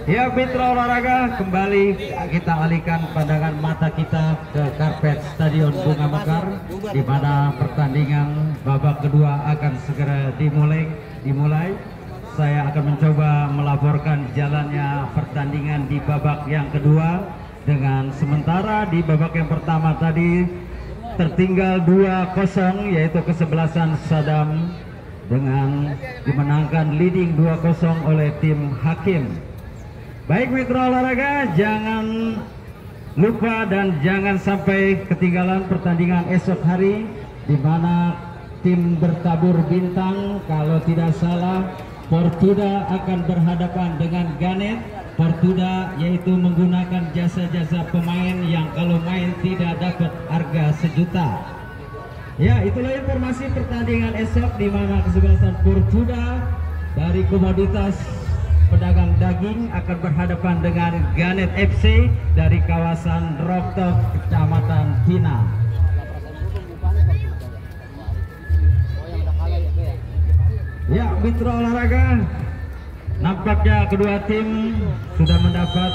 Ya mitra olahraga, kembali kita alihkan pandangan mata kita ke karpet Stadion Bunga Mekar, di mana pertandingan babak kedua akan segera dimulai. Saya akan mencoba melaporkan jalannya pertandingan di babak yang kedua, dengan sementara di babak yang pertama tadi tertinggal 2-0, yaitu kesebelasan Sadam dengan dimenangkan leading 2-0 oleh tim Hakim. Baik mitra olahraga, jangan lupa dan jangan sampai ketinggalan pertandingan esok hari, di mana tim bertabur bintang, kalau tidak salah Portuda akan berhadapan dengan Ganet. Portuda yaitu menggunakan jasa-jasa pemain yang kalau main tidak dapat harga sejuta. Ya, itulah informasi pertandingan esok, di mana kesebelasan Portuda dari komoditas pedagang daging akan berhadapan dengan Ganet FC dari kawasan Roktok, Kecamatan Tina. Ya mitra olahraga, nampaknya kedua tim sudah mendapat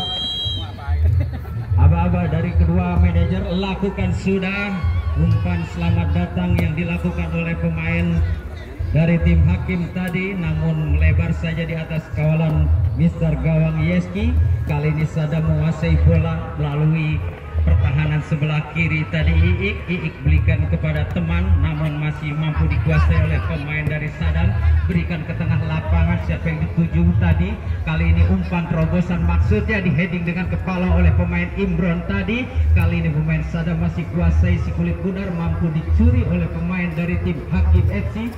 aba-aba dari kedua manajer. Lakukan sudah umpan selamat datang yang dilakukan oleh pemain dari tim Hakim tadi, namun melebar saja di atas kawalan Mr. Gawang Yeski. Kali ini Sadam menguasai bola melalui pertahanan sebelah kiri tadi. Iik berikan kepada teman, namun masih mampu dikuasai oleh pemain dari Sadam. Berikan ke tengah lapangan, siapa yang dituju tadi. Kali ini umpan terobosan, maksudnya di heading dengan kepala oleh pemain Imron tadi. Kali ini pemain Sadam masih kuasai si kulit bundar, mampu dicuri oleh pemain dari tim Hakim FC.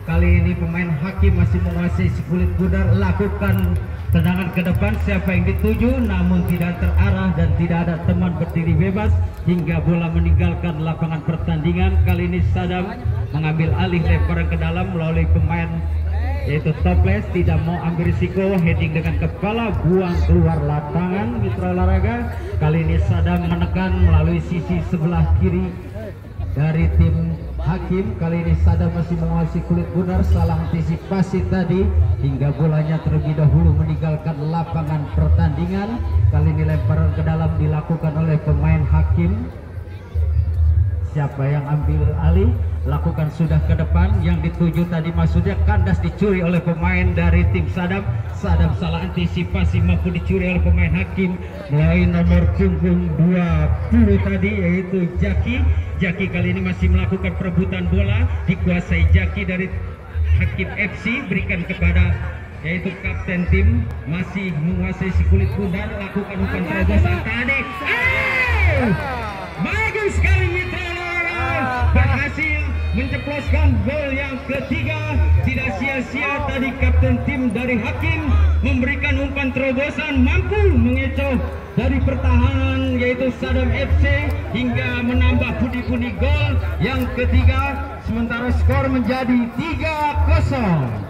Kali ini pemain Hakim masih menguasai si kulit bundar, lakukan tendangan ke depan, siapa yang dituju, namun tidak terarah dan tidak ada teman berdiri bebas hingga bola meninggalkan lapangan pertandingan. Kali ini Sadam mengambil alih lemparan ke dalam melalui pemain yaitu Toples, tidak mau ambil risiko, heading dengan kepala, buang keluar lapangan mitra olahraga. Kali ini Sadam menekan melalui sisi sebelah kiri dari tim Hakim. Kali ini Sadam masih menguasai kulit bundar, salah antisipasi tadi hingga bolanya terlebih dahulu meninggalkan lapangan pertandingan. Kali ini lemparan ke dalam dilakukan oleh pemain Hakim. Siapa yang ambil alih? Lakukan sudah ke depan, yang dituju tadi maksudnya kandas dicuri oleh pemain dari tim Sadam. Sadam salah antisipasi, mampu dicuri oleh pemain Hakim melalui nomor punggung 20 tadi, yaitu Jaki. Jaki kali ini masih melakukan perebutan bola, dikuasai Jaki dari Hakim FC, berikan kepada yaitu kapten tim, masih menguasai si kulit bundar, lakukan umpan terobosan tadi. Bagus sekali mitra olahraga, berhasil menceploskan gol yang ketiga. Tidak sia-sia tadi kapten tim dari Hakim memberikan umpan terobosan, mampu mengecoh dari pertahanan yaitu Sadam FC hingga menambah pundi-pundi gol yang ketiga, sementara skor menjadi 3-0.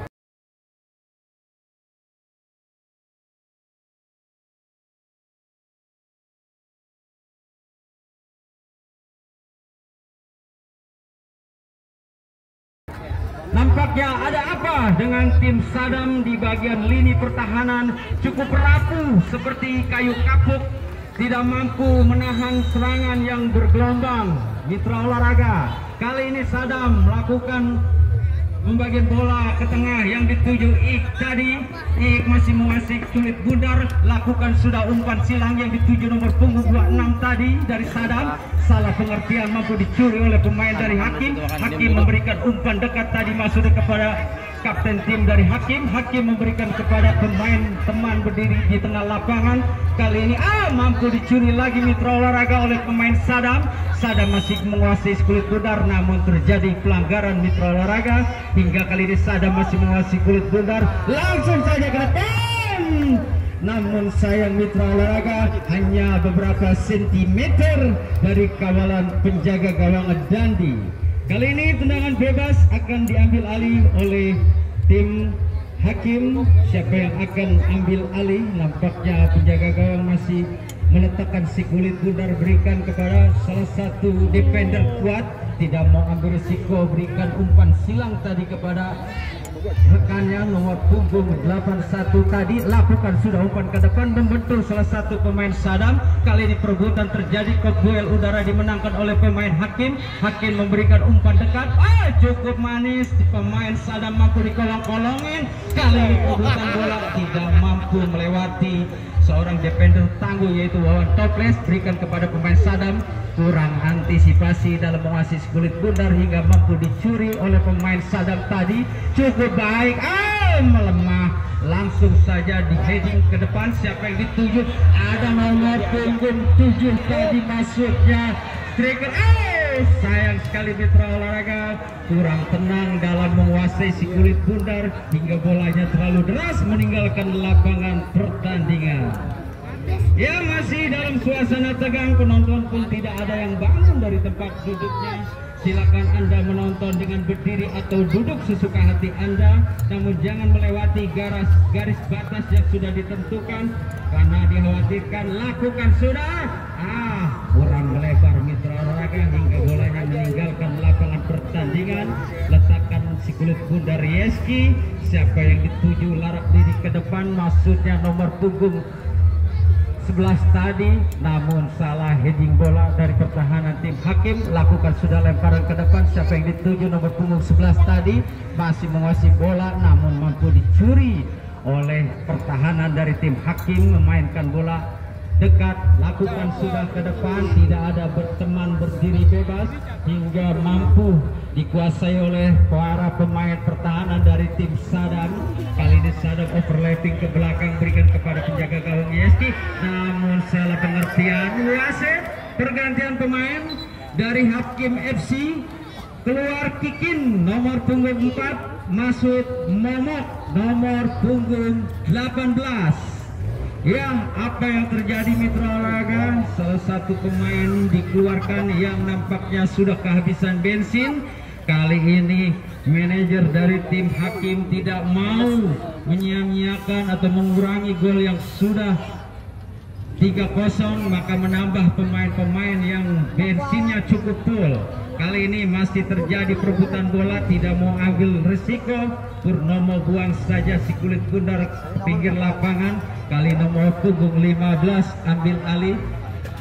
Nampaknya ada apa dengan tim Sadam di bagian lini pertahanan, cukup rapuh seperti kayu kapuk, tidak mampu menahan serangan yang bergelombang mitra olahraga. Kali ini Sadam melakukan membagian bola ke tengah, yang dituju Ik tadi. Ik masih menguasai kulit bundar, lakukan sudah umpan silang yang dituju nomor punggung 26 tadi dari Sadam. Salah pengertian, mampu dicuri oleh pemain dari Hakim. Hakim memberikan umpan dekat tadi, masuk kepada kapten tim dari Hakim. Hakim memberikan kepada pemain teman berdiri di tengah lapangan. Kali ini mampu dicuri lagi mitra olahraga oleh pemain Sadam. Sadam masih menguasai kulit bundar, namun terjadi pelanggaran mitra olahraga hingga kali ini Sadam masih menguasai kulit bundar, langsung saja ke depan. Namun sayang mitra olahraga, hanya beberapa sentimeter dari kawalan penjaga gawang Dandi. Kali ini tendangan bebas akan diambil alih oleh tim Hakim. Siapa yang akan ambil alih? Nampaknya penjaga gawang masih meletakkan si kulit bundar, berikan kepada salah satu defender kuat tidak mau ambil risiko, berikan umpan silang tadi kepada rekannya nomor punggung 81 tadi, lakukan sudah umpan ke depan membentur salah satu pemain Sadam. Kali ini perebutan terjadi, duel udara dimenangkan oleh pemain Hakim. Hakim memberikan umpan dekat, cukup manis, pemain Sadam mampu dikolong-kolongin. Kali ini perebutan bola tidak mampu melewati seorang defender tangguh yaitu Wawan Toples, berikan kepada pemain Sadam. Kurang antisipasi dalam menguasai kulit bundar hingga mampu dicuri oleh pemain Sadam tadi. Cukup baik, melemah, langsung saja di heading ke depan. Siapa yang dituju? Ada nomor punggung 7 tadi masuknya striker. Sayang sekali mitra olahraga kurang tenang dalam menguasai si kulit bundar hingga bolanya terlalu deras meninggalkan lapangan pertandingan. Ya, masih dalam suasana tegang, penonton pun tidak ada yang bangun dari tempat duduknya. Silakan Anda menonton dengan berdiri atau duduk sesuka hati Anda, namun jangan melewati garis batas yang sudah ditentukan karena dikhawatirkan. Lakukan sudah, kurang lebar mitra olahraga hingga bolanya meninggalkan lapangan pertandingan. Letakkan si kulit bundar Yeski. Siapa yang dituju larak diri ke depan, maksudnya nomor punggung 11 tadi, namun salah heading bola dari pertahanan tim Hakim. Lakukan sudah lemparan ke depan. Siapa yang dituju nomor punggung 11 tadi, masih menguasai bola namun mampu dicuri oleh pertahanan dari tim Hakim. Memainkan bola dekat, lakukan sudah ke depan, tidak ada berteman berdiri bebas hingga mampu dikuasai oleh para pemain pertahanan dari tim Sadam. Kali ini Sadam overlapping ke belakang, berikan kepada penjaga gawang Yeski, namun salah pengertian wasit. Pergantian pemain dari Hakim FC, keluar Kikin nomor punggung 4, masuk Momok nomor punggung 18. Ya, apa yang terjadi mitra olahraga? Salah satu pemain dikeluarkan yang nampaknya sudah kehabisan bensin. Kali ini manajer dari tim Hakim tidak mau menyia-nyiakan atau mengurangi gol yang sudah 3-0, maka menambah pemain-pemain yang bensinnya cukup full. Kali ini masih terjadi perebutan bola, tidak mau ambil resiko. Purnomo buang saja si kulit bundar pinggir lapangan. Kali nomor punggung 15 ambil alih,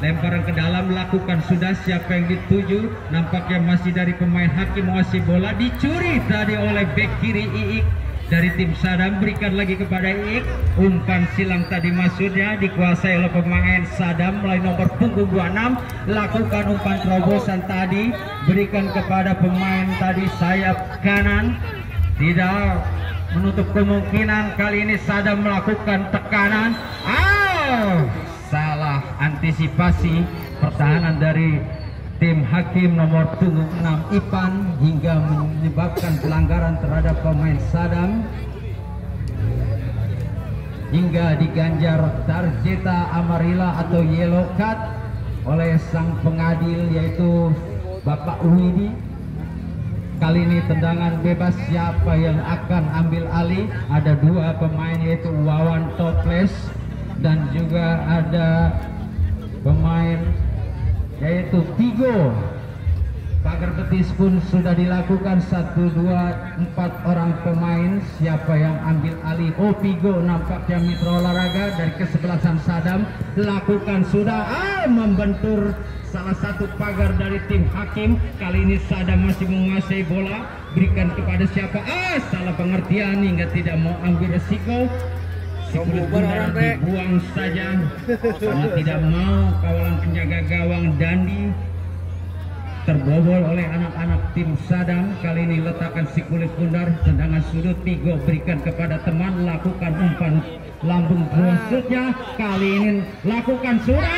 lemparan ke dalam, lakukan sudah. Siapa yang dituju? Nampaknya masih dari pemain Hakim menguasai bola, dicuri tadi oleh bek kiri Iik dari tim Sadam. Berikan lagi kepada Iik, umpan silang tadi maksudnya dikuasai oleh pemain Sadam melalui nomor punggung 26. Lakukan umpan terobosan tadi, berikan kepada pemain tadi sayap kanan, tidak menutup kemungkinan kali ini Sadam melakukan tekanan. Salah antisipasi pertahanan dari tim Hakim nomor punggung 6 Ipan hingga menyebabkan pelanggaran terhadap pemain Sadam hingga diganjar tarjeta amarilla atau yellow card oleh sang pengadil yaitu Bapak Widi. Kali ini tendangan bebas, siapa yang akan ambil alih? Ada dua pemain yaitu Wawan Toples dan juga ada pemain yaitu Pigo. Pagar betis pun sudah dilakukan, 1, 2, 4 orang pemain. Siapa yang ambil alih? Pigo nampaknya mitra olahraga dari kesebelasan Sadam. Lakukan sudah, membentur salah satu pagar dari tim Hakim. Kali ini Sadam masih menguasai bola, berikan kepada siapa? Salah pengertian hingga tidak mau ambil resiko. Kulit bundar dibuang saja karena tidak mau kawalan penjaga gawang Dandi terbobol oleh anak-anak tim Sadam. Kali ini letakkan si kulit bundar, tendangan sudut, Pigo berikan kepada teman, lakukan umpan lambung maksudnya. Kali ini lakukan sudah,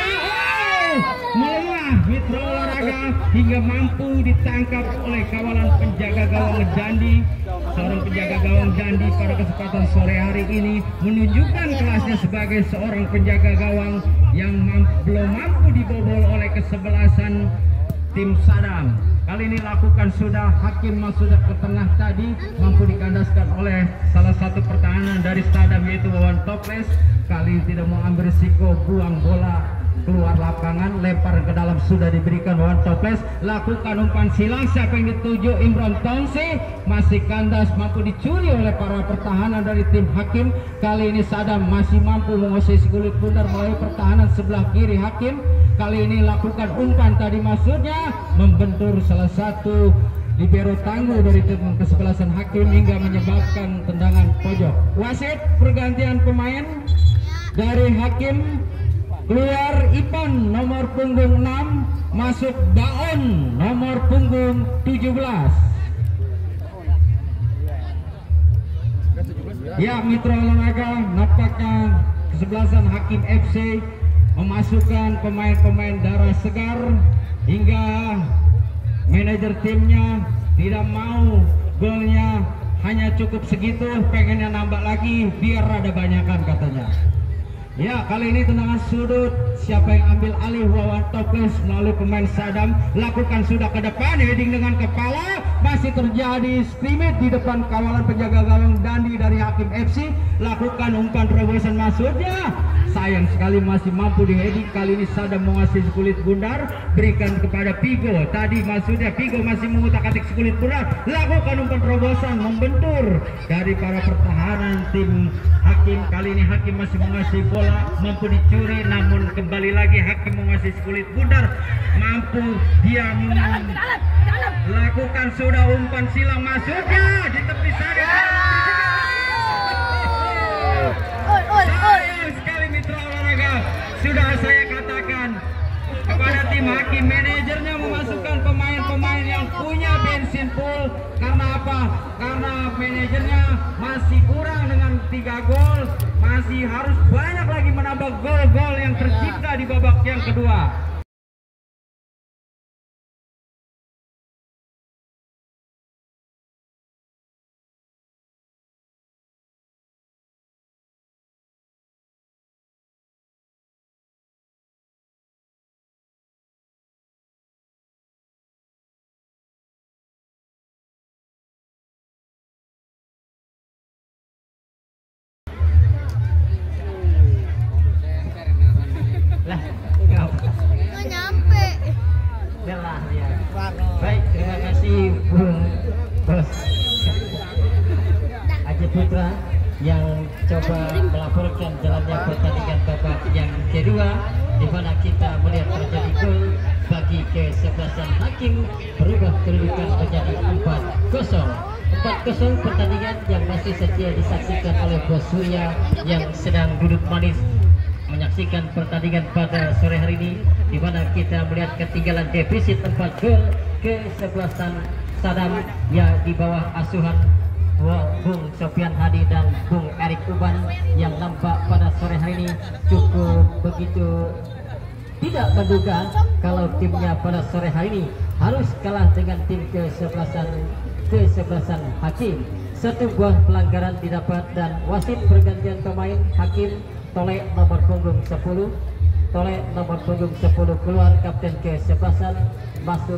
melemah mitra olahraga hingga mampu ditangkap oleh kawalan penjaga gawang Dandi. Seorang penjaga gawang Dandi pada kesempatan sore hari ini menunjukkan kelasnya sebagai seorang penjaga gawang yang belum mampu dibobol oleh kesebelasan tim Sadam. Kali ini lakukan sudah, Hakim masuk ke tengah tadi, mampu dikandaskan oleh salah satu pertahanan dari Sadam yaitu Wawan Toples. Kali ini tidak mau ambil risiko, buang bola keluar lapangan, lempar ke dalam, sudah diberikan one toples, lakukan umpan silang. Siapa yang dituju? Imron Tongsi, masih kandas, mampu dicuri oleh para pertahanan dari tim Hakim. Kali ini Sadam masih mampu menguasai kulit bundar melalui pertahanan sebelah kiri Hakim. Kali ini lakukan umpan, tadi maksudnya membentur salah satu libero tangguh dari tim kesebelasan Hakim hingga menyebabkan tendangan pojok. Wasit pergantian pemain dari Hakim, keluar Ipan nomor punggung 6, masuk Baon nomor punggung 17. Ya, mitra olahraga, nampaknya kesebelasan Hakim FC memasukkan pemain-pemain darah segar hingga manajer timnya tidak mau golnya hanya cukup segitu, pengennya nambah lagi biar ada banyakan katanya. Ya, kali ini tendangan sudut, siapa yang ambil alih? Wawan Toples melalui pemain Sadam, lakukan sudah ke depan, heading dengan kepala, masih terjadi scrimmage di depan kawalan penjaga gawang Dandi dari Hakim FC, lakukan umpan terobosan maksudnya, sayang sekali masih mampu di heading. Kali ini Sadam menguasai sekulit bundar, berikan kepada Pigo, tadi maksudnya Pigo masih mengutak-atik sekulit bundar, lakukan umpan terobosan, membentur dari para pertahanan tim Hakim. Kali ini Hakim masih menguasai bola, mampu dicuri, namun kembali lagi Hakim menguasai sekulit bundar, mampu dia lakukan sudah umpan silang maksudnya di tepi sana. Sayang sekali mitra olahraga, sudah saya katakan kepada tim Hakim, manajernya memasukkan pemain-pemain yang punya bensin full. Karena apa? Karena manajernya masih kurang dengan 3 gol, masih harus banyak lagi menambah gol-gol yang tercipta di babak yang kedua. Baik, terima kasih Bung Bos Aji Putra yang coba melaporkan jalannya pertandingan babak yang kedua, di mana kita melihat terjadi gol bagi kesebelasan Hakim, berubah kedudukan menjadi 4-0. 4-0 pertandingan yang masih setia disaksikan oleh Bos Surya yang sedang duduk manis menyaksikan pertandingan pada sore hari ini, di mana kita melihat ketinggalan defisit 4 gol kesebelasan Sadam ya di bawah asuhan Bung Sofian Hadi dan Bung Erik Uban yang nampak pada sore hari ini cukup begitu tidak menduga kalau timnya pada sore hari ini harus kalah dengan tim kesebelasan Hakim. Satu buah pelanggaran didapat dan wasit pergantian pemain. Hakim Tole nomor punggung 10, Tole nomor punggung 10 keluar, kapten kesebelasan masuk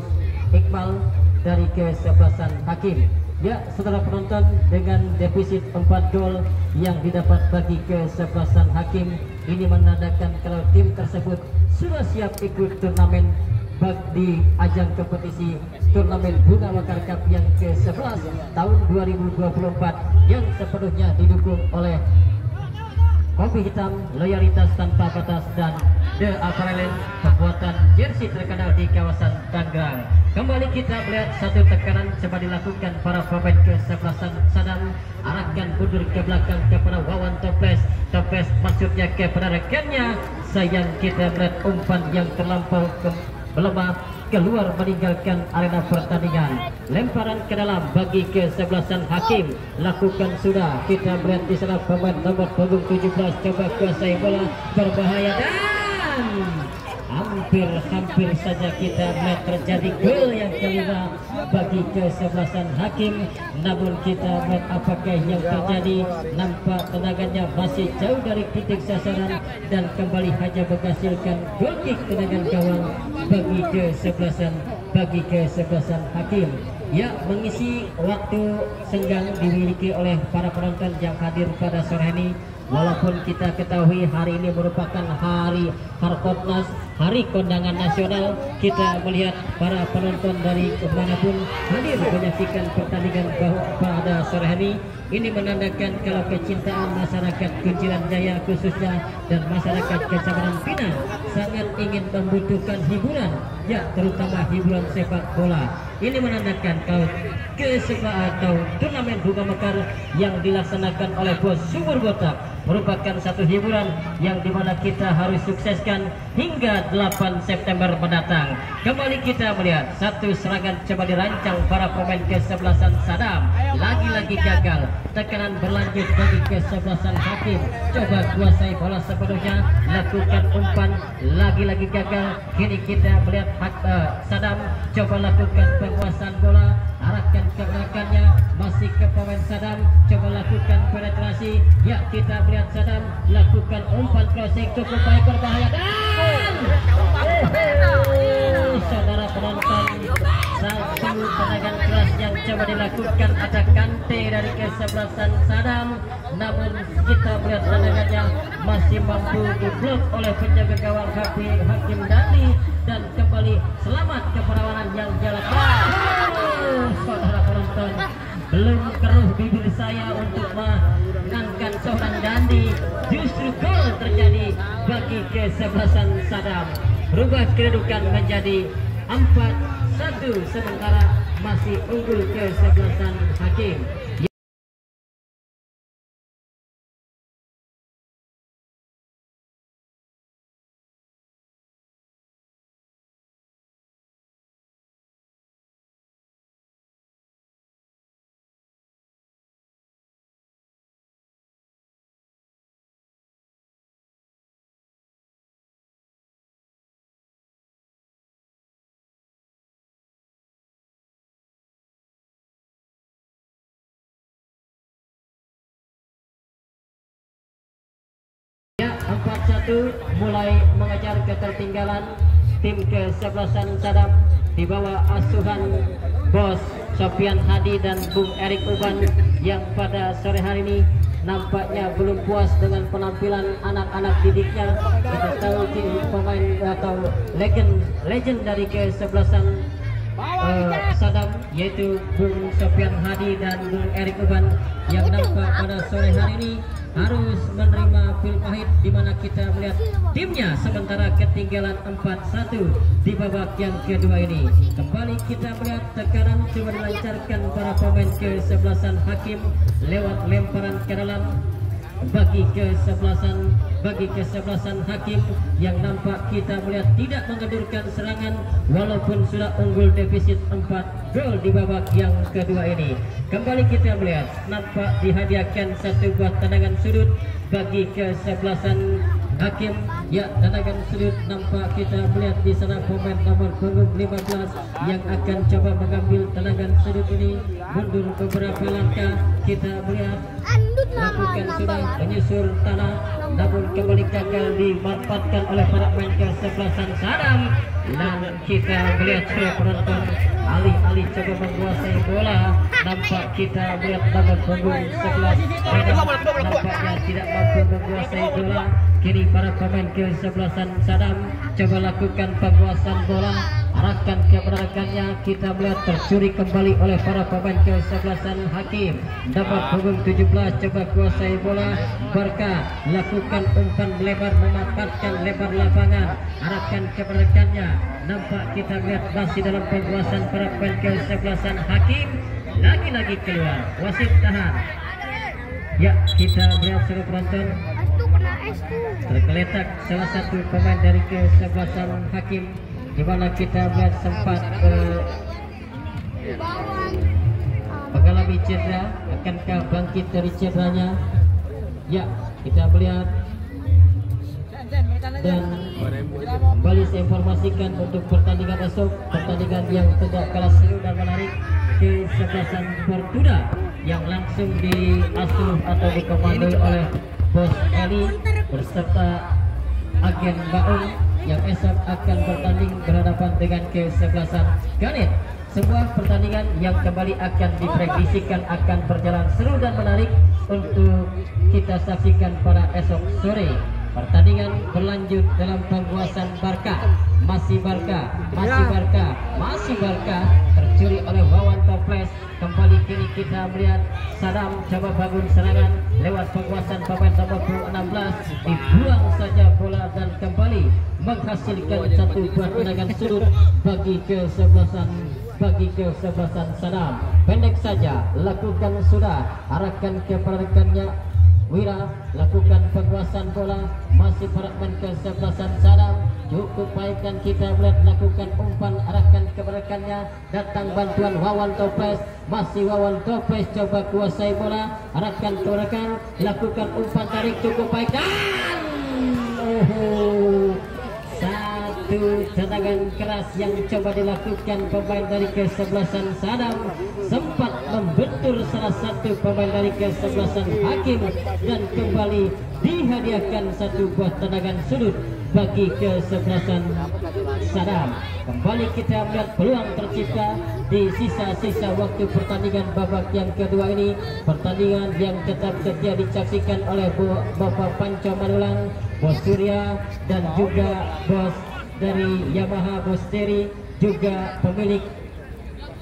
Iqbal dari kesebelasan Hakim. Ya, saudara penonton, dengan defisit 4 gol yang didapat bagi kesebelasan Hakim, ini menandakan kalau tim tersebut sudah siap ikut turnamen di ajang kompetisi turnamen Bunga Mekar Cup yang ke-11 tahun 2024 yang sepenuhnya didukung oleh Kopi Hitam, loyalitas tanpa batas, dan The Apparel, pembuatan jersey terkenal di kawasan Tangerang. Kembali kita melihat satu tekanan coba dilakukan para pemain kesebelasan Sadam, arahkan mundur ke belakang kepada Wawan Toples. Toples maksudnya kepada rekannya, sayang kita melihat umpan yang terlampau melemah keluar meninggalkan arena pertandingan. Lemparan ke dalam bagi kesebelasan Hakim, lakukan sudah. Kita melihat di sana pemain nomor punggung 17 coba kuasai bola, berbahaya dan hampir saja kita melihat terjadi gol yang kelima bagi kesebelasan Hakim. Namun kita melihat apakah yang terjadi, nampak tendangannya masih jauh dari titik sasaran dan kembali hanya menghasilkan gol kick tendangan gawang bagi kesebelasan Hakim. Ya, mengisi waktu senggang dimiliki oleh para penonton yang hadir pada sore ini Walaupun kita ketahui hari ini merupakan hari Harkotnas, hari kondangan nasional, kita melihat para penonton dari kemanapun hadir menyaksikan pertandingan pada sore hari. Ini menandakan kalau kecintaan masyarakat Kunciran Jaya khususnya dan masyarakat Kecamatan Pinang sangat ingin membutuhkan hiburan, ya terutama hiburan sepak bola. Ini menandakan kalau atau turnamen Bunga Mekar yang dilaksanakan oleh Bos Sumur Botak merupakan satu hiburan yang dimana kita harus sukseskan hingga 8 September mendatang. Kembali kita melihat satu serangan coba dirancang para pemain kesebelasan Sadam, lagi-lagi gagal. Tekanan berlanjut bagi kesebelasan Hakim, coba kuasai bola sepenuhnya, lakukan umpan, lagi-lagi gagal. Kini kita melihat Sadam coba lakukan penguasaan bola, arahkan ke belakangnya, masih ke pemain Sadam, coba lakukan penetrasi. Ya, kita melihat Sadam lakukan umpan crossing cukup baik, berbahaya dan saudara penonton, satu tendangan keras yang coba dilakukan, ada Kante dari kesebelasan Sadam, namun kita melihat tendangannya masih mampu diblok oleh penjaga gawang Hakim Dani dan kembali selamat ke perlawanan yang jalan. Saudara penonton, belum keruh bibir saya untuk mengangkat seorang Dandi, justru gol terjadi bagi kesebelasan Sadam. Berubah kedudukan menjadi 4-1 sementara masih unggul kesebelasan Hakim. Ya, 4-1 mulai mengejar ketertinggalan tim kesebelasan Sadam di bawah asuhan Bos Sofian Hadi dan Bung Erik Uban yang pada sore hari ini nampaknya belum puas dengan penampilan anak-anak didiknya. Kita tahu pemain atau legend dari kesebelasan Sadam yaitu Bung Sofian Hadi dan Bung Erik Uban yang nampak pada sore hari ini harus menerima pil pahit di mana kita melihat timnya sementara ketinggalan 4-1 di babak yang kedua ini. Kembali kita melihat tekanan coba dilancarkan para pemain kesebelasan Hakim lewat lemparan ke dalam bagi kesebelasan Hakim yang nampak kita melihat tidak mengendurkan serangan walaupun sudah unggul defisit 4 gol di babak yang kedua ini. Kembali kita melihat nampak dihadiahkan satu buah tendangan sudut bagi kesebelasan Hakim. Ya, tendangan sudut nampak kita melihat di sana pemain nomor punggung 15 yang akan coba mengambil tendangan sudut ini mundur beberapa langkah. Kita melihat lakukan sudah menyusur tanah namun kembali gagal dimanfaatkan oleh para pemain kesebelasan Sadam dan kita melihat penonton alih-alih coba menguasai bola nampak kita melihat nomor punggung 11 nampaknya tidak mampu menguasai bola. Kini para pemain kesebelasan Sadam coba lakukan penguasaan bola, arahkan ke belakangnya, kita melihat tercuri kembali oleh para pemain kesebelasan Hakim. Nomor punggung 17 coba kuasai bola, Barka lakukan umpan lebar, memanfaatkan lebar lapangan, arahkan ke belakangnya, nampak kita melihat masih dalam penguasaan para pemain kesebelasan Hakim. Lagi-lagi keluar, wasit tahan. Ya, kita melihat seluruh penonton tergeletak salah satu pemain dari kesebelasan Hakim di mana kita melihat sempat mengalami cedera. Akankah bangkit dari cederanya? Ya, kita melihat dan kembali saya informasikan untuk pertandingan esok, pertandingan yang tidak kalah seru dan menarik, kesebelasan Fortuna yang langsung diasuh atau dikomandoi oleh Bos Eli berserta agen Baung yang esok akan bertanding berhadapan dengan kesebelasan Ganit. sebuah pertandingan yang kembali akan diprediksikan akan berjalan seru dan menarik untuk kita saksikan pada esok sore. Pertandingan berlanjut dalam penguasaan Barca. Masih Barca tercuri oleh Wawan Toples. Kembali kini kita melihat Sadam coba bangun serangan lewat penguasaan pemain nomor 16, dibuang saja bola dan kembali menghasilkan satu buah tendangan sudut bagi kesebelasan Sadam. Pendek saja lakukan sudah, arahkan kepada rekannya Wira, lakukan penguasaan bola, masih fragmen kesebelasan Sadam. Cukup baikkan kita melihat lakukan umpan, arahkan kepada rekannya, datang bantuan Wawan Toples, masih Wawan Toples coba kuasai bola, arahkan ke rekan, lakukan umpan tarik cukup baik dan satu tendangan keras yang coba dilakukan pemain dari kesebelasan Sadam, sempat membentur salah satu pemain dari kesebelasan Hakim dan kembali dihadiahkan satu buah tendangan sudut bagi kesebelasan Sadam. Kembali kita melihat peluang tercipta di sisa-sisa waktu pertandingan babak yang kedua ini. Pertandingan yang tetap setia disaksikan oleh Bapak Panco Manulang, Bos Surya, dan juga bos dari Yamaha Bos Teri, juga pemilik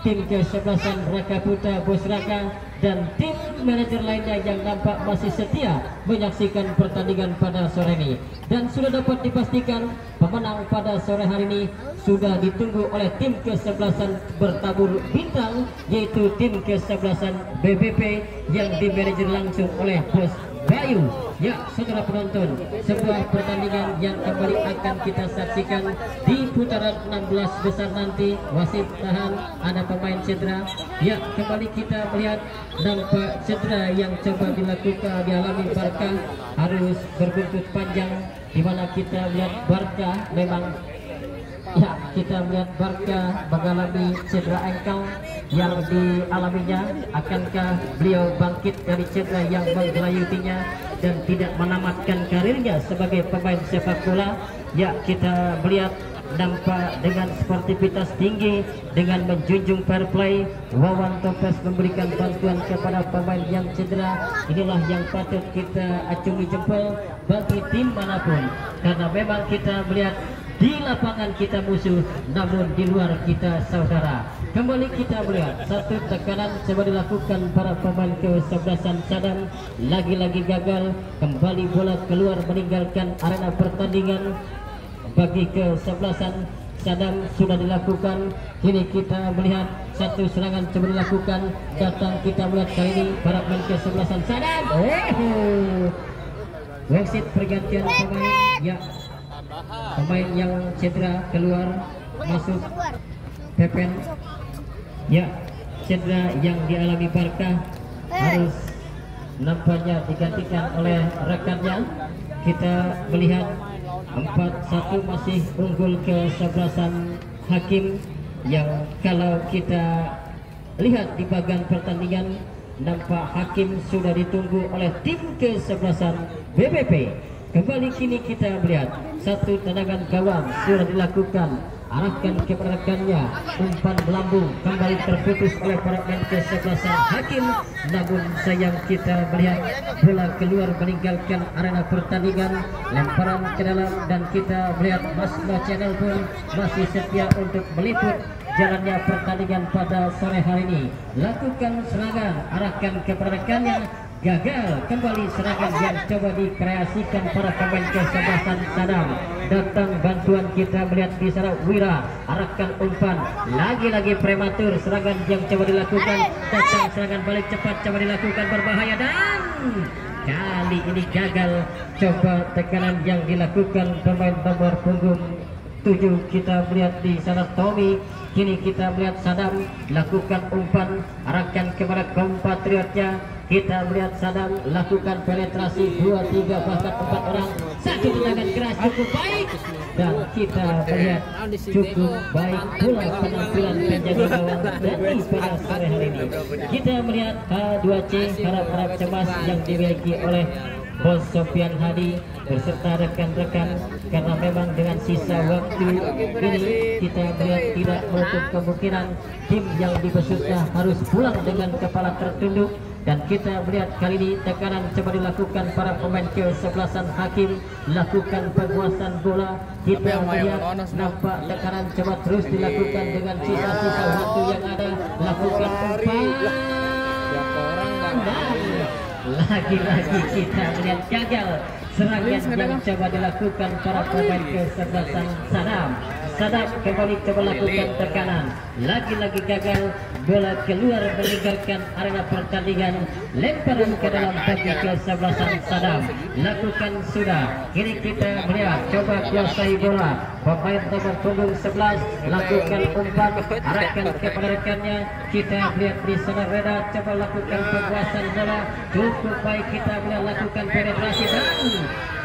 tim kesebelasan Raka Putra Bos Raka, dan tim manajer lainnya yang nampak masih setia menyaksikan pertandingan pada sore ini. Dan sudah dapat dipastikan pemenang pada sore hari ini sudah ditunggu oleh tim kesebelasan bertabur bintang, yaitu tim kesebelasan BBP yang dimanajer langsung oleh Bos Bayu. Ya, saudara penonton, sebuah pertandingan yang kembali akan kita saksikan di putaran 16 besar nanti. Wasit tahan, ada pemain cedera. Ya, kembali kita melihat nampak cedera yang coba dialami Barca harus berbuntut panjang, di mana kita melihat Barca memang kita melihat Barca mengalami cedera ankle yang dialaminya. Akankah beliau bangkit dari cedera yang menggelayutinya dan tidak menamatkan karirnya sebagai pemain sepak bola? Ya, kita melihat nampak dengan sportivitas tinggi, dengan menjunjung fair play, Wawan Toples memberikan bantuan kepada pemain yang cedera. Inilah yang patut kita acungi jempol bagi tim manapun, karena memang kita melihat di lapangan kita musuh, namun di luar kita saudara. Kembali kita melihat satu tekanan coba dilakukan para pemain kesebelasan Sadam, lagi-lagi gagal. Kembali bola keluar meninggalkan arena pertandingan bagi kesebelasan Sadam sudah dilakukan. Kini kita melihat satu serangan coba dilakukan, datang kita melihat kali ini para pemain kesebelasan Sadam. Wasit pergantian pemain, ya, pemain yang cedera keluar masuk Pepen. Ya, cedera yang dialami Barca harus nampaknya digantikan oleh rekannya. Kita melihat 4-1 masih unggul kesebelasan Hakim, yang kalau kita lihat di bagian pertandingan nampak Hakim sudah ditunggu oleh tim kesebelasan BBP. Kembali kini kita melihat satu tendangan gawang sudah dilakukan, arahkan kepada rekannya, umpan melambung kembali terputus oleh para pemain kesebelasan Hakim. Namun sayang kita melihat bola keluar meninggalkan arena pertandingan, lemparan ke dalam, dan kita melihat Masmo Channel pun masih setia untuk meliput jalannya pertandingan pada sore hari ini. Lakukan serangan, arahkan kepada rekannya, gagal. Kembali serangan yang coba dikreasikan para pemain kesebelasan Sadam. Datang bantuan kita melihat di sana Wira, arahkan umpan, lagi-lagi prematur serangan yang coba dilakukan. Datang serangan balik cepat coba dilakukan, berbahaya, dan kali ini gagal. Coba tekanan yang dilakukan pemain nomor punggung 7 kita melihat di sana Tommy. Kini kita melihat Sadam lakukan umpan, arahkan kepada kompatriotnya. Kita melihat Sadam lakukan penetrasi 2-3 bahkan 4 orang. Satu tendangan keras cukup baik, dan kita melihat cukup baik pula penampilan penjaga gawang dari pada sore hari ini. Kita melihat H2C harap-harap cemas yang dimiliki oleh Bos Sofian Hadi beserta rekan-rekan, karena memang dengan sisa waktu ini kita melihat tidak menutup kemungkinan tim yang dipeserta harus pulang dengan kepala tertunduk. Dan kita melihat kali ini tekanan coba dilakukan para pemain kesebelasan Hakim, lakukan penguasaan bola. Kita melihat nampak tekanan coba terus dilakukan dengan sisa-sisa waktu yang ada, lakukan umpan. Lagi-lagi kita melihat gagal serangan yang coba dilakukan para pemain kesebelasan Sadam. Sadam kembali coba lakukan tekanan, lagi-lagi gagal, bola keluar meninggalkan arena pertandingan, lemparan ke dalam bagi kesebelasan Sadam. Lakukan sudah, kini kita melihat coba kuasai bola, pemain nomor punggung 11 lakukan umpan, arahkan kepada rekannya. Kita melihat di sana Reda coba lakukan penguasaan bola, cukup baik, kita melihat lakukan penetrasi dan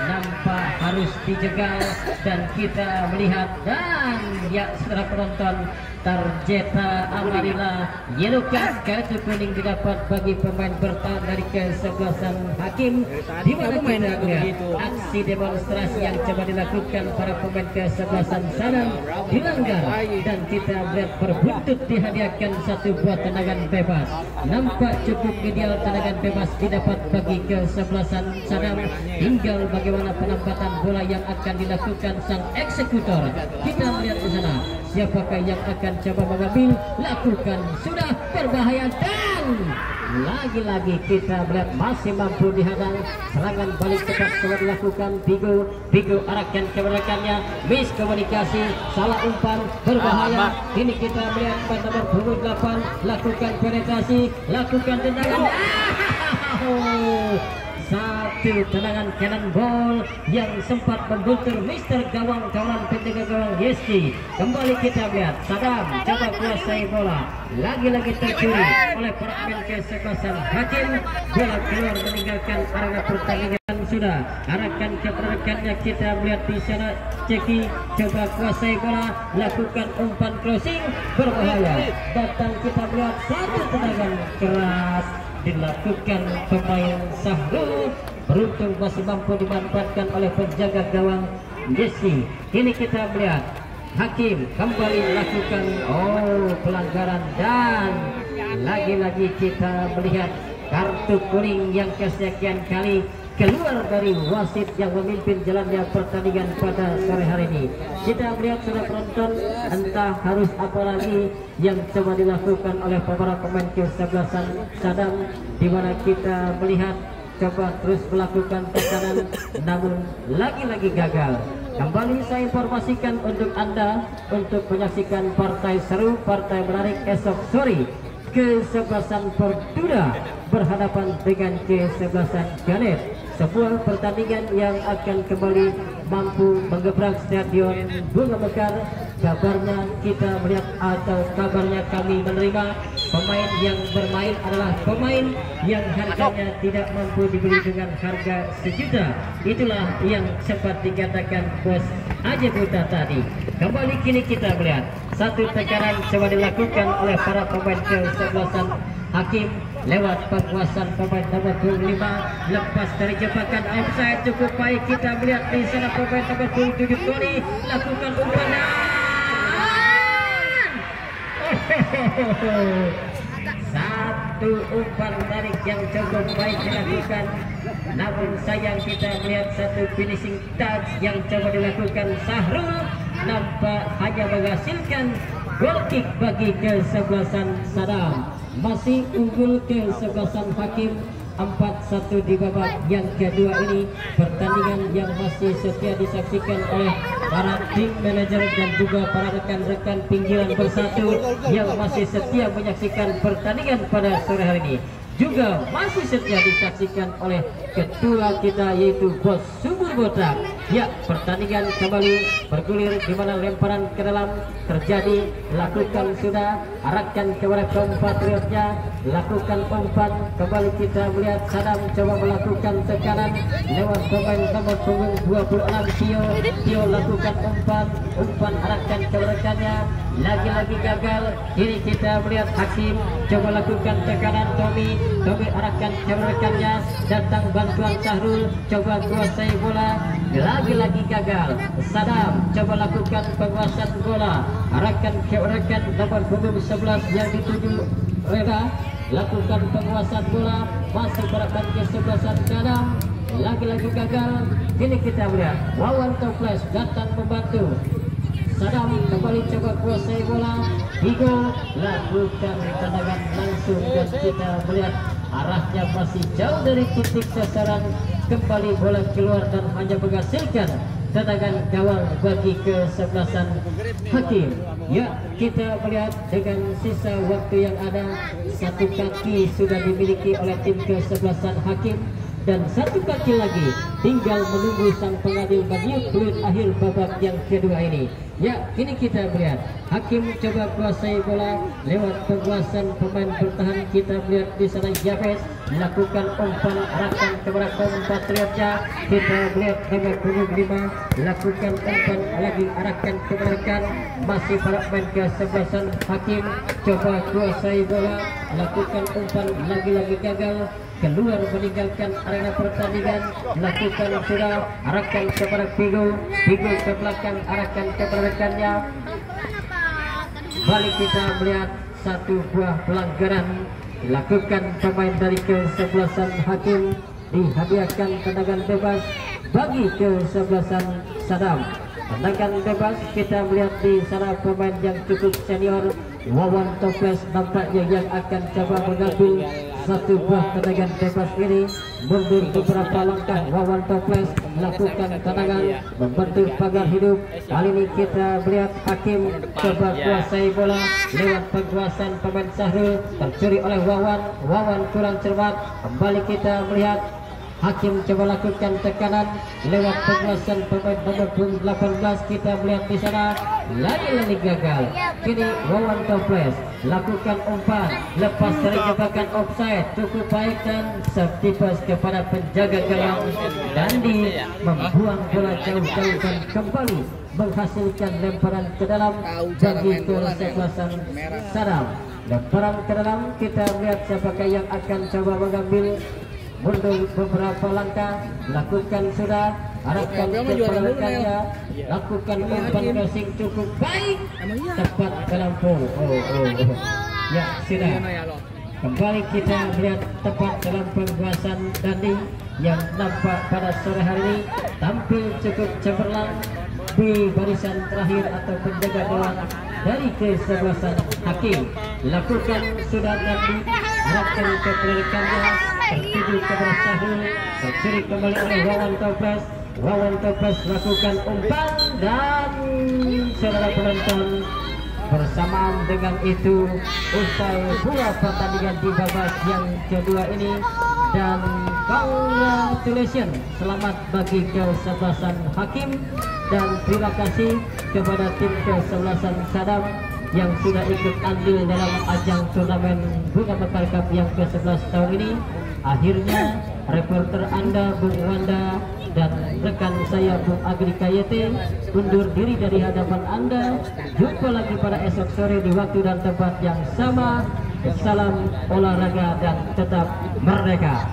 nampak harus dijegal. Dan kita melihat dan ya setelah penonton Tarjeta Amarilla yellow card, kartu kuning didapat bagi pemain bertahan dari kesebelasan Hakim, di mana kita melihat aksi demonstrasi yang coba dilakukan para pemain kesebelasan Sadam dilanggar dan kita melihat berbuntut dihadiahkan satu buah tendangan bebas. Nampak cukup ideal tendangan bebas didapat bagi kesebelasan Sadam. Tinggal bagaimana penempatan bola yang akan dilakukan sang eksekutor. Kita melihat di sana siapakah yang akan coba mengambil, lakukan sudah berbahaya dan lagi-lagi kita melihat masih mampu dihadang. Serangan balik cepat coba dilakukan Bigo arahkan kepada rekannya, miskomunikasi, salah umpan, berbahaya. Ini kita melihat pada nomor punggung 8 lakukan penetrasi, lakukan tendangan. Satu tendangan cannonball yang sempat membuntur Mister Gawang, kawanan penjaga gawang Yeski. Kembali kita lihat Sadam coba kuasai bola, lagi-lagi tercuri oleh para pemain kesebelasan Hakim. Bola keluar meninggalkan arena pertandingan. Sudah arahkan ke rekannya, kita melihat di sana Ceki coba kuasai bola, lakukan umpan closing, berbahaya. Datang kita melihat satu tendangan keras dilakukan pemain Sahrul, beruntung masih mampu dimanfaatkan oleh penjaga gawang Yeski. Kini kita melihat Hakim kembali lakukan pelanggaran dan lagi-lagi kita melihat kartu kuning yang kesekian kali keluar dari wasit yang memimpin jalannya pertandingan pada sore hari ini. Kita melihat sudah penonton, entah harus apa lagi yang coba dilakukan oleh para pemain kesebelasan Sadam, di mana kita melihat coba terus melakukan tekanan namun lagi-lagi gagal. Kembali saya informasikan untuk Anda untuk menyaksikan partai seru, partai menarik esok sore. Kesebelasan Perduda berhadapan dengan kesebelasan Ganet, sebuah pertandingan yang akan kembali mampu menggebrak stadion Bunga Mekar. Kabarnya kita melihat atau kabarnya kami menerima pemain yang bermain adalah pemain yang harganya tidak mampu dibeli dengan harga sejuta. Itulah yang sempat dikatakan Bos Aje Buta tadi. Kembali kini kita melihat satu tekanan coba dilakukan oleh para pemain kesebelasan Hakim lewat penguasaan pemain nomor 25, lepas dari jebakan offside cukup baik. Kita melihat di sana pemain nomor 27 Tony lakukan umpan. Satu umpan tarik yang cukup baik dilakukan, namun sayang kita melihat satu finishing touch yang coba dilakukan Sahrul nampak hanya menghasilkan goal kick bagi kesebelasan Sadam. Masih unggul kesebelasan Hakim 4-1 di babak yang kedua ini. Pertandingan yang masih setia disaksikan oleh para tim manajer dan juga para rekan-rekan pinggiran bersatu yang masih setia menyaksikan pertandingan pada sore hari ini. Juga masih setia disaksikan oleh ketua kita yaitu Bos Sumur Botak. Ya, pertandingan kembali bergulir di mana lemparan ke dalam terjadi, lakukan sudah, arahkan kepada kompatriotnya, lakukan umpan. Kembali kita melihat Sadam coba melakukan tekanan lewat pemain nomor punggung 26 Tio lakukan umpan arahkan kepada rekannya, lagi-lagi gagal. Ini kita melihat Hakim coba lakukan tekanan Tommy Tobi arahkan rekannya, datang bantuan Sahrul, coba kuasai bola, lagi-lagi gagal. Sadam coba lakukan penguasaan bola, arahkan ke rekan nomor punggung 11 yang dituju Reda, lakukan penguasaan bola, masuk arahkan ke 11 Sadam, lagi-lagi gagal. Kini kita melihat Wawan Toples datang membantu. Sadam kembali coba kuasai bola, Higo lakukan tendangan langsung dan kita melihat arahnya masih jauh dari titik sasaran. Kembali bola keluar dan hanya menghasilkan tendangan gawang bagi kesebelasan Hakim. Ya, kita melihat dengan sisa waktu yang ada, satu kaki sudah dimiliki oleh tim kesebelasan Hakim dan satu kaki lagi tinggal menunggu sang pengadil meniup peluit akhir babak yang kedua ini. Ya, kini kita melihat Hakim coba kuasai bola lewat penguasaan pemain bertahan. Kita melihat di sana Jabez melakukan umpan arahkan kepada kompatriotnya. Kita melihat nomor punggung 5 lakukan umpan lagi arahkan kepada rekan, masih para pemain kesebelasan Hakim coba kuasai bola, lakukan umpan lagi-lagi gagal, keluar meninggalkan arena pertandingan, melakukan sudah arahkan kepada Pigo ke belakang arahkan kepada rekannya. Balik kita melihat satu buah pelanggaran dilakukan pemain dari kesebelasan Hakim, dihadiahkan tendangan bebas bagi kesebelasan Sadam. Tendangan bebas kita melihat di sana pemain yang cukup senior Wawan Toples nampaknya yang akan coba mengambil satu buah tendangan bebas ini. Mundur beberapa langkah Wawan Toples melakukan tendangan membentur pagar hidup. Kali ini kita melihat Hakim coba kuasai bola lewat penguasaan pemain Sahrul, tercuri oleh Wawan kurang cermat. Kembali kita melihat Hakim coba lakukan tekanan lewat penguasaan pemain nomor 18. Kita melihat di sana lagi-lagi gagal. Kini Wawan Toples lakukan umpan lepas dari jebakan offside, cukup baik dan setipis kepada penjaga gawang. Dandi membuang bola jauh-jauh dan kembali menghasilkan lemparan ke dalam bagi kesebelasan Sadam. Lemparan ke dalam, kita melihat siapakah yang akan coba mengambil. Mundur beberapa langkah, lakukan sudah, arahkan kepada rekannya, lakukan umpan crossing cukup baik, tepat ke Lampung. Ya, sudah. Kembali kita melihat tepat dalam penguasaan Dandi yang nampak pada sore hari ini tampil cukup cemerlang di barisan terakhir atau penjaga gawang dari kesebelasan Hakim. Lakukan sudah Dandi, arahkan kepada rekannya, tertuju kepada Sahrul, tercuri kembali oleh Wawan Toples. Wawan Toples lakukan umpan dan saudara penonton, bersamaan dengan itu usai pula pertandingan di babak yang kedua ini, dan congratulations, selamat bagi kesebelasan Hakim dan terima kasih kepada tim kesebelasan Sadam yang sudah ikut andil dalam ajang turnamen Bunga Mekar Cup yang ke-11 tahun ini. Akhirnya reporter Anda Bung Wanda dan rekan saya Bung Agri Kayete undur diri dari hadapan Anda. Jumpa lagi pada esok sore di waktu dan tempat yang sama. Salam olahraga dan tetap merdeka.